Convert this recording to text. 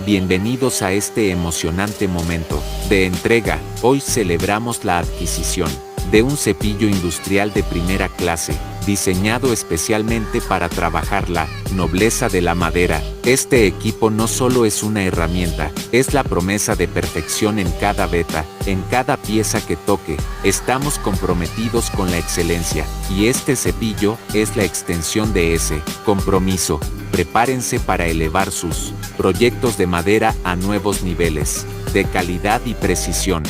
bienvenidos a este emocionante momento de entrega. Hoy celebramos la adquisición de un cepillo industrial de primera clase, diseñado especialmente para trabajar la nobleza de la madera. Este equipo no solo es una herramienta, es la promesa de perfección en cada veta, en cada pieza que toque. Estamos comprometidos con la excelencia, y este cepillo es la extensión de ese compromiso. Prepárense para elevar sus proyectos de madera a nuevos niveles de calidad y precisión.